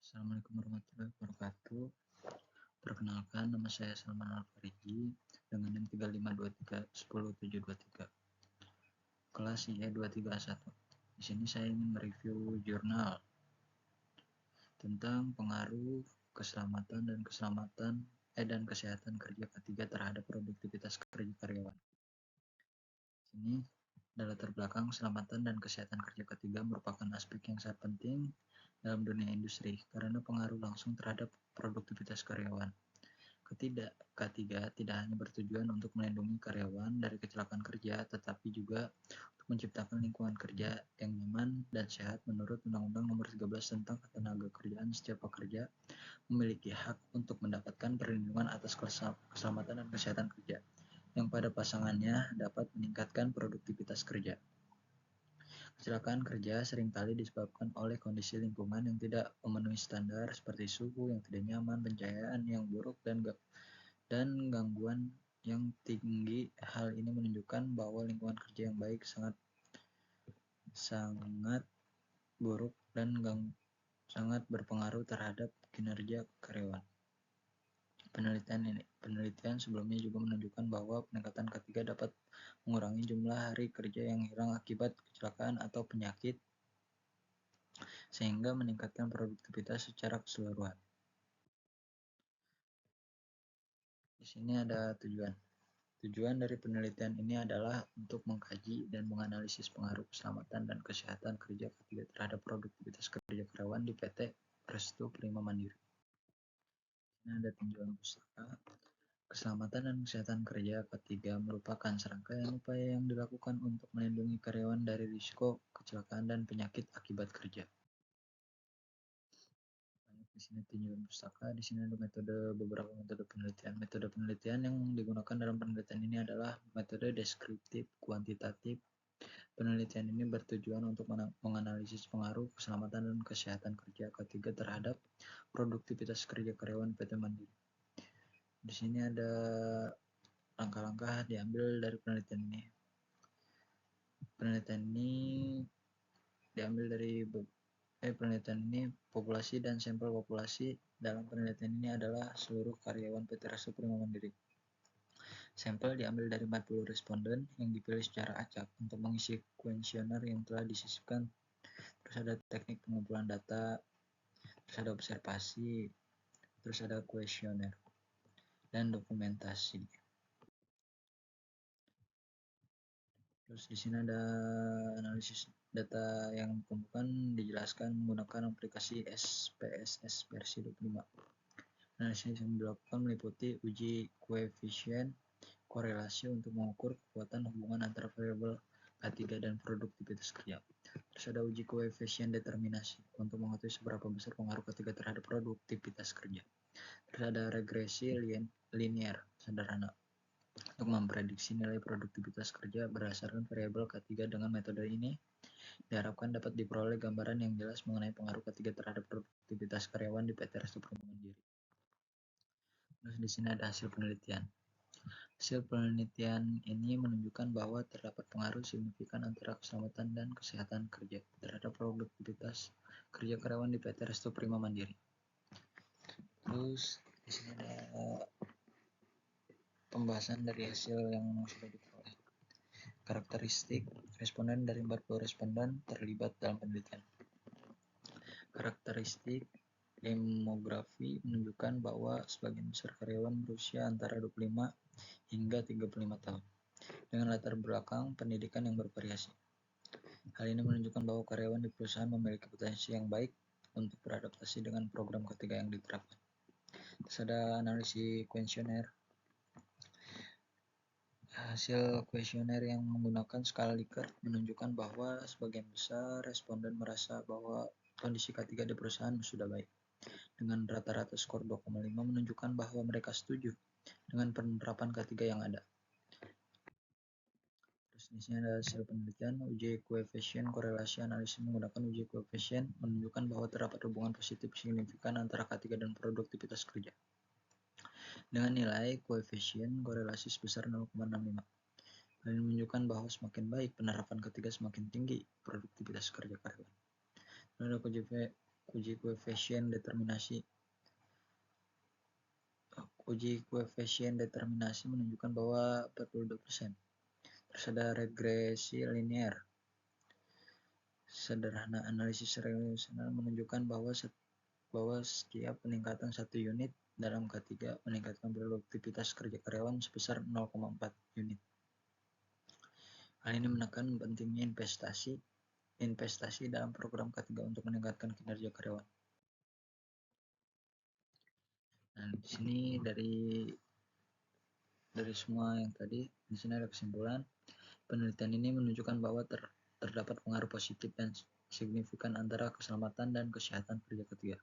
Assalamualaikum warahmatullahi wabarakatuh. Perkenalkan, nama saya Salman Al-Fariji dengan NIM 352310723. Kelas IE231. Di sini saya ingin mereview jurnal tentang pengaruh keselamatan dan kesehatan kerja ketiga terhadap produktivitas kerja karyawan. Ini adalah latar belakang keselamatan dan kesehatan kerja ketiga merupakan aspek yang sangat penting dalam dunia industri karena pengaruh langsung terhadap produktivitas karyawan. Ketiga tidak hanya bertujuan untuk melindungi karyawan dari kecelakaan kerja, tetapi juga untuk menciptakan lingkungan kerja yang nyaman dan sehat. Menurut Undang-Undang Nomor 13 tentang Ketenagakerjaan, setiap pekerja memiliki hak untuk mendapatkan perlindungan atas keselamatan dan kesehatan kerja yang pada pasangannya dapat meningkatkan produktivitas kerja. Kecelakaan kerja seringkali disebabkan oleh kondisi lingkungan yang tidak memenuhi standar seperti suhu yang tidak nyaman, pencahayaan yang buruk, dan gangguan yang tinggi. Hal ini menunjukkan bahwa lingkungan kerja yang baik sangat buruk dan sangat berpengaruh terhadap kinerja karyawan. Penelitian sebelumnya juga menunjukkan bahwa pendekatan ketiga dapat mengurangi jumlah hari kerja yang hilang akibat kecelakaan atau penyakit, sehingga meningkatkan produktivitas secara keseluruhan. Di sini ada tujuan. Tujuan dari penelitian ini adalah untuk mengkaji dan menganalisis pengaruh keselamatan dan kesehatan kerja ketiga terhadap produktivitas kerja karyawan di PT Restu Prima Mandiri. Ini ada tinjauan pustaka. Keselamatan dan kesehatan kerja ketiga merupakan serangkaian upaya yang dilakukan untuk melindungi karyawan dari risiko kecelakaan dan penyakit akibat kerja. Di sini tinjauan pustaka. Di sini ada beberapa metode penelitian. Metode penelitian yang digunakan dalam penelitian ini adalah metode deskriptif kuantitatif. Penelitian ini bertujuan untuk menganalisis pengaruh keselamatan dan kesehatan kerja ketiga terhadap produktivitas kerja karyawan PT Mandiri. Di sini ada langkah-langkah diambil dari penelitian ini. Penelitian ini populasi dan sampel populasi dalam penelitian ini adalah seluruh karyawan PT Restu Prima Mandiri. Sampel diambil dari 40 responden yang dipilih secara acak untuk mengisi kuesioner yang telah disisipkan. Terus ada teknik pengumpulan data, terus ada observasi, terus ada kuesioner dan dokumentasi. Terus di sini ada analisis data yang dikumpulkan dijelaskan menggunakan aplikasi SPSS versi 25. Analisis yang dilakukan meliputi uji koefisien korelasi untuk mengukur kekuatan hubungan antara variabel K3 dan produktivitas kerja. Terus ada uji koefisien determinasi untuk mengetahui seberapa besar pengaruh K3 terhadap produktivitas kerja. Terus ada regresi linear sederhana untuk memprediksi nilai produktivitas kerja berdasarkan variabel K3. Dengan metode ini diharapkan dapat diperoleh gambaran yang jelas mengenai pengaruh K3 terhadap produktivitas karyawan di PT Restu Prima Mandiri. Terus di sini ada hasil penelitian. Hasil penelitian ini menunjukkan bahwa terdapat pengaruh signifikan antara keselamatan dan kesehatan kerja terhadap produktivitas kerja karyawan di PT Restu Prima Mandiri. Terus di sini ada pembahasan dari hasil yang sudah diperoleh. Karakteristik responden dari 40 responden terlibat dalam penelitian. Karakteristik demografi menunjukkan bahwa sebagian besar karyawan berusia antara 25 hingga 35 tahun dengan latar belakang pendidikan yang bervariasi. Hal ini menunjukkan bahwa karyawan di perusahaan memiliki potensi yang baik untuk beradaptasi dengan program ketiga yang diterapkan. Terus ada analisis kuesioner. Hasil kuesioner yang menggunakan skala Likert menunjukkan bahwa sebagian besar responden merasa bahwa kondisi K3 di perusahaan sudah baik. Dengan rata-rata skor 2,5 menunjukkan bahwa mereka setuju dengan penerapan K3 yang ada. Terus di sini ada hasil penelitian uji koefisien korelasi. Analisis menggunakan uji koefisien menunjukkan bahwa terdapat hubungan positif signifikan antara K3 dan produktivitas kerja dengan nilai koefisien korelasi sebesar 0,65. Hal ini menunjukkan bahwa semakin baik penerapan K3 semakin tinggi produktivitas kerja karyawan. Ada Uji koefisien determinasi menunjukkan bahwa 42%. Terus ada regresi linear. Sederhana analisis relasional menunjukkan bahwa setiap peningkatan 1 unit dalam K3 meningkatkan produktivitas kerja karyawan sebesar 0,4 unit. Hal ini menekan pentingnya investasi dalam program K3 untuk meningkatkan kinerja karyawan. Nah, di sini dari semua yang tadi, di sini ada kesimpulan. Penelitian ini menunjukkan bahwa terdapat pengaruh positif dan signifikan antara keselamatan dan kesehatan kerja K3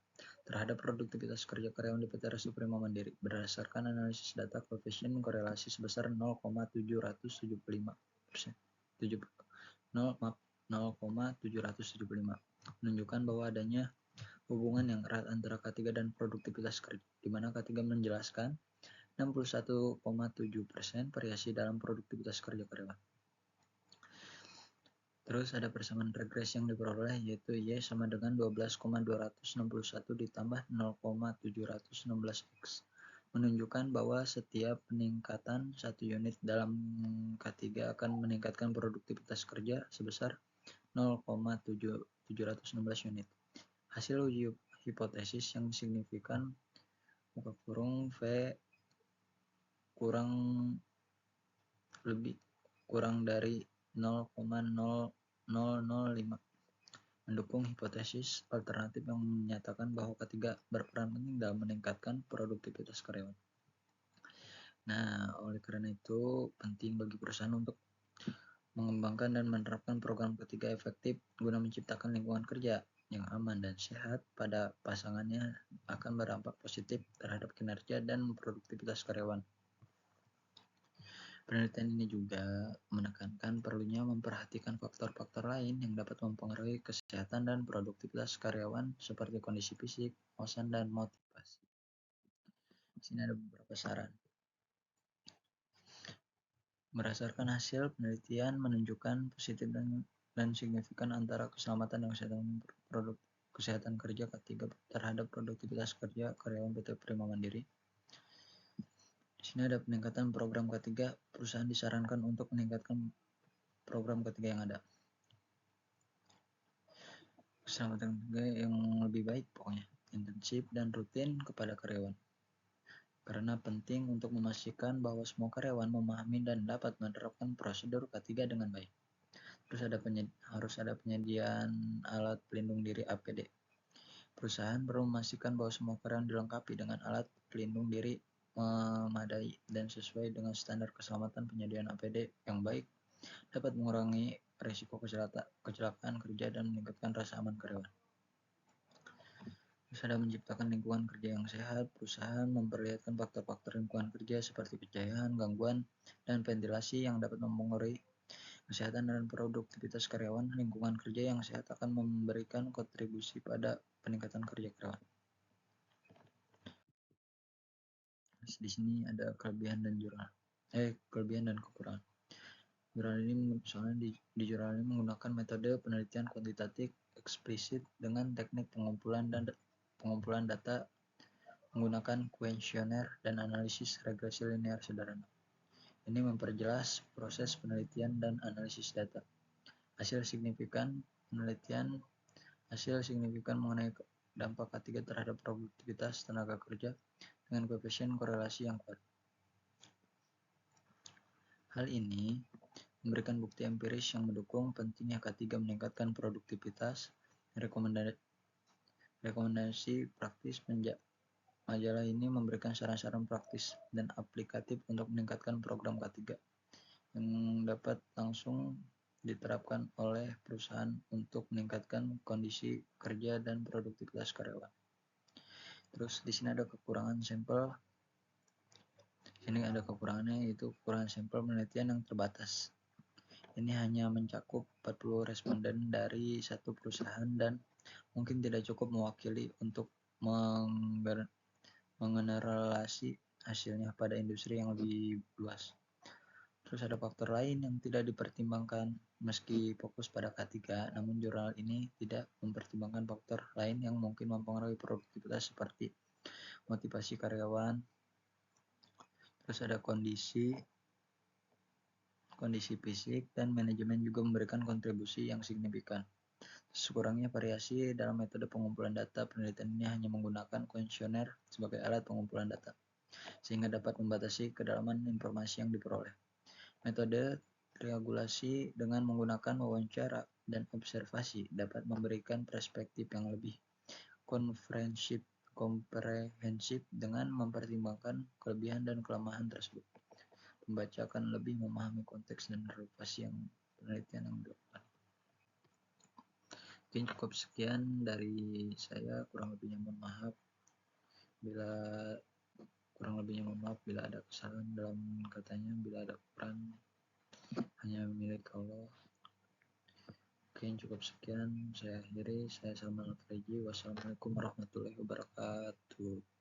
terhadap produktivitas kerja karyawan di PT Restu Prima Mandiri berdasarkan analisis data koefisien korelasi sebesar 0,775%. 0,775 menunjukkan bahwa adanya hubungan yang erat antara K3 dan produktivitas kerja, di mana K3 menjelaskan 61,7% variasi dalam produktivitas kerja karyawan. Terus ada persamaan regres yang diperoleh, yaitu Y sama dengan 12,261 ditambah 0,716X. Menunjukkan bahwa setiap peningkatan 1 unit dalam K3 akan meningkatkan produktivitas kerja sebesar 0,716 unit. Hasil uji hipotesis yang signifikan V kurang dari 0,0005 mendukung hipotesis alternatif yang menyatakan bahwa K3 berperan penting dalam meningkatkan produktivitas karyawan. Nah, oleh karena itu penting bagi perusahaan untuk mengembangkan dan menerapkan program K3 efektif guna menciptakan lingkungan kerja yang aman dan sehat pada pasangannya akan berdampak positif terhadap kinerja dan produktivitas karyawan. Penelitian ini juga menekankan perlunya memperhatikan faktor-faktor lain yang dapat mempengaruhi kesehatan dan produktivitas karyawan seperti kondisi fisik, bosan, dan motivasi. Di sini ada beberapa saran. Berdasarkan hasil penelitian menunjukkan positif dan signifikan antara keselamatan dan kesehatan kerja K3 terhadap produktivitas kerja karyawan PT Prima Mandiri. Di sini ada peningkatan program K3. Perusahaan disarankan untuk meningkatkan program K3 yang ada. Keselamatan kerja yang lebih baik pokoknya, intensif dan rutin kepada karyawan. Karena penting untuk memastikan bahwa semua karyawan memahami dan dapat menerapkan prosedur K3 dengan baik. Terus harus ada penyediaan alat pelindung diri APD. Perusahaan perlu memastikan bahwa semua karyawan dilengkapi dengan alat pelindung diri memadai dan sesuai dengan standar keselamatan. Penyediaan APD yang baik dapat mengurangi risiko kecelakaan kerja dan meningkatkan rasa aman karyawan. Terus ada menciptakan lingkungan kerja yang sehat. Perusahaan memperlihatkan faktor-faktor lingkungan kerja seperti pencahayaan, gangguan, dan ventilasi yang dapat mempengaruhi kesehatan dan produktivitas karyawan. Lingkungan kerja yang sehat akan memberikan kontribusi pada peningkatan kerja karyawan. Di sini ada kelebihan dan kekurangan. Jurnal ini di jurnal ini menggunakan metode penelitian kuantitatif eksplisit dengan teknik pengumpulan data menggunakan kuesioner dan analisis regresi linear sederhana. Ini memperjelas proses penelitian dan analisis data. Hasil signifikan mengenai dampak K3 terhadap produktivitas tenaga kerja dengan koefisien korelasi yang kuat. Hal ini memberikan bukti empiris yang mendukung pentingnya K3 meningkatkan produktivitas. Rekomendasi praktis majalah ini memberikan saran-saran praktis dan aplikatif untuk meningkatkan program K3 yang dapat langsung diterapkan oleh perusahaan untuk meningkatkan kondisi kerja dan produktivitas karyawan. Terus di sini ada kekurangan sampel. Ini ada kekurangannya, yaitu kekurangan sampel penelitian yang terbatas. Ini hanya mencakup 40 responden dari satu perusahaan dan mungkin tidak cukup mewakili untuk mengeneralisasi hasilnya pada industri yang lebih luas. Terus ada faktor lain yang tidak dipertimbangkan. Meski fokus pada K3, namun jurnal ini tidak mempertimbangkan faktor lain yang mungkin mempengaruhi produktivitas seperti motivasi karyawan. Terus ada kondisi fisik, dan manajemen juga memberikan kontribusi yang signifikan. Sekurangnya variasi dalam metode pengumpulan data, penelitian ini hanya menggunakan kuesioner sebagai alat pengumpulan data, sehingga dapat membatasi kedalaman informasi yang diperoleh. Metode triangulasi dengan menggunakan wawancara dan observasi dapat memberikan perspektif yang lebih komprehensif dengan mempertimbangkan kelebihan dan kelemahan tersebut. Pembaca akan lebih memahami konteks dan relevasi yang penelitian yang dilakukan. Mungkin cukup sekian dari saya, kurang lebihnya mohon maaf bila ada kesalahan dalam katanya, bila ada kurang hanya milik Allah. Mungkin cukup sekian, saya akhiri. Saya Salman Al-Fariji. Wassalamualaikum warahmatullahi wabarakatuh.